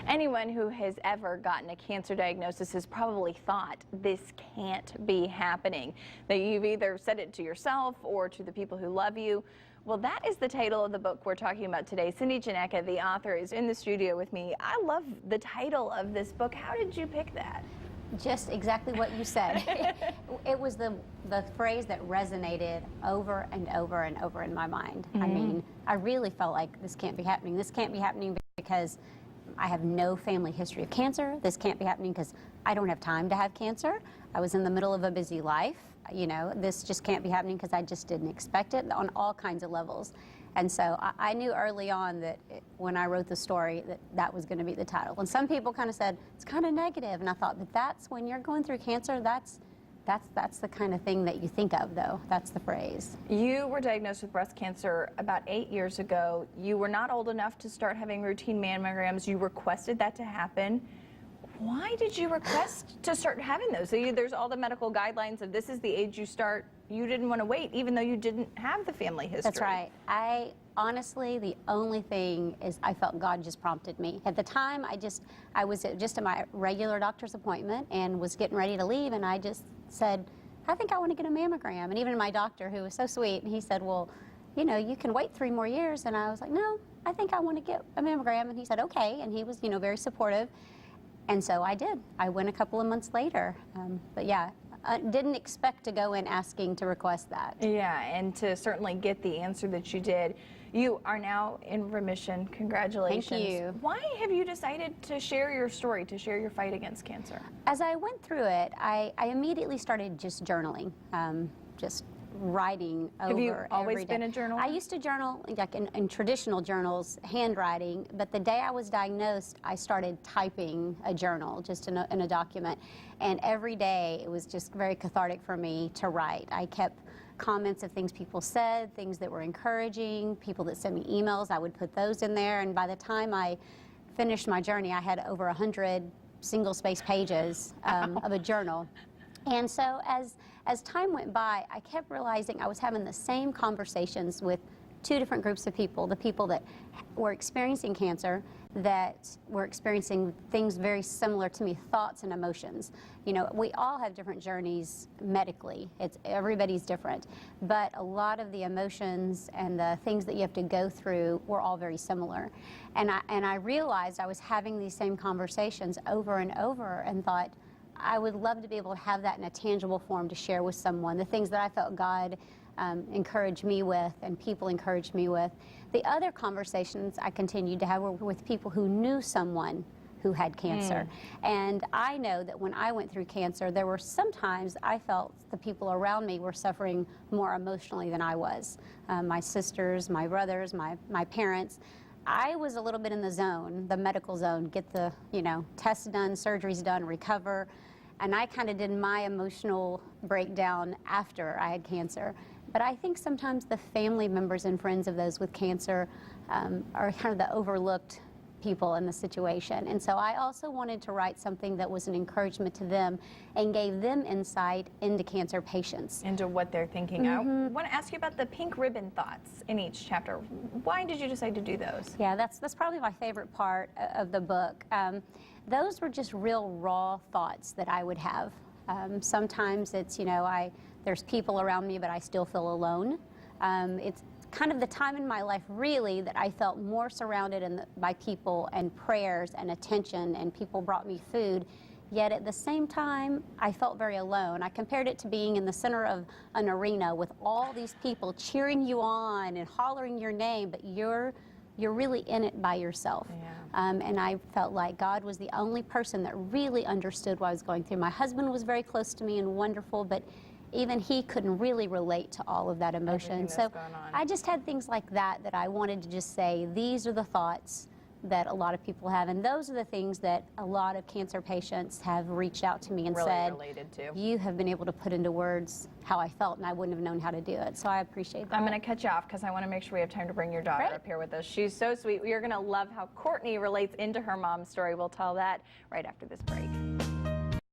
Anyone who has ever gotten a cancer diagnosis has probably thought this can't be happening, that you've either said it to yourself or to the people who love you. Well, that is the title of the book we're talking about today. Janecka, the author, is in the studio with me. I love the title of this book. How did you pick that? Just exactly what you said. It was the phrase that resonated over and over and over in my mind. I mean, I really felt like this can't be happening. This can't be happening because I have no family history of cancer. This can't be happening because I don't have time to have cancer. I was in the middle of a busy life. You know, this just can't be happening because I just didn't expect it on all kinds of levels. And so I knew early on that when I wrote the story that was going to be the title. And some people kind of said, it's kind of negative. And I thought, but that's when you're going through cancer, that's the kind of thing that you think of, though. That's the phrase. You were diagnosed with breast cancer about 8 years ago. You were not old enough to start having routine mammograms. You requested that to happen. Why did you request to start having those? So there's all the medical guidelines of this is the age you start. You didn't want to wait, even though you didn't have the family history. That's right. Honestly, the only thing is I felt God just prompted me. At the time, I was just at my regular doctor's appointment and was getting ready to leave, and I just said, I think I want to get a mammogram. And even my doctor, who was so sweet, he said, well, you know, you can wait 3 more years. And I was like, no, I think I want to get a mammogram. And he said, okay. And he was, you know, very supportive. And so I did. I went a couple of months later. But yeah, I didn't expect to go in asking to request that. Yeah, and to certainly get the answer that you did. You are now in remission. Congratulations. Thank you. Why have you decided to share your story, to share your fight against cancer? As I went through it, I immediately started just journaling, just writing over every day. Have you always been a journaler? I used to journal like in traditional journals, handwriting, but the day I was diagnosed, I started typing a journal, just in a document. And every day, it was just very cathartic for me to write. I kept comments of things people said, things that were encouraging, people that sent me emails, I would put those in there. And by the time I finished my journey, I had over 100 single-space pages of a journal. And so as time went by, I kept realizing I was having the same conversations with 2 different groups of people, the people that were experiencing cancer, that were experiencing things very similar to me, thoughts and emotions. You know, we all have different journeys medically. Everybody's different. But a lot of the emotions and the things that you have to go through were all very similar. And I realized I was having these same conversations over and over and thought, I would love to be able to have that in a tangible form to share with someone, the things that I felt God encouraged me with and people encouraged me with. The other conversations I continued to have were with people who knew someone who had cancer. And I know that when I went through cancer, there were sometimes I felt the people around me were suffering more emotionally than I was. My sisters, my brothers, my parents. I was a little bit in the zone, the medical zone, get the, you know, tests done, surgeries done, recover. And I kind of did my emotional breakdown after I had cancer. But I think sometimes the family members and friends of those with cancer are kind of the overlooked people in the situation. And so I also wanted to write something that was an encouragement to them and gave them insight into cancer patients. Into what they're thinking. I want to ask you about the pink ribbon thoughts in each chapter. Why did you decide to do those? Yeah, that's probably my favorite part of the book. Those were just real raw thoughts that I would have. Sometimes it's, you know, there's people around me, but I still feel alone. It's kind of the time in my life, really, that I felt more surrounded by people and prayers and attention, and people brought me food. Yet at the same time, I felt very alone. I compared it to being in the center of an arena with all these people cheering you on and hollering your name, but you're really in it by yourself. Yeah. And I felt like God was the only person that really understood what I was going through. My husband was very close to me and wonderful, but even he couldn't really relate to all of that emotion. So I just had things like that I wanted to just say, these are the thoughts that a lot of people have, and those are the things that a lot of cancer patients have reached out to me and said, related to. You have been able to put into words how I felt, and I wouldn't have known how to do it. So I appreciate that. I'm going to cut you off because I want to make sure we have time to bring your daughter up here with us. She's so sweet. You're going to love how Courtney relates into her mom's story. We'll tell that right after this break.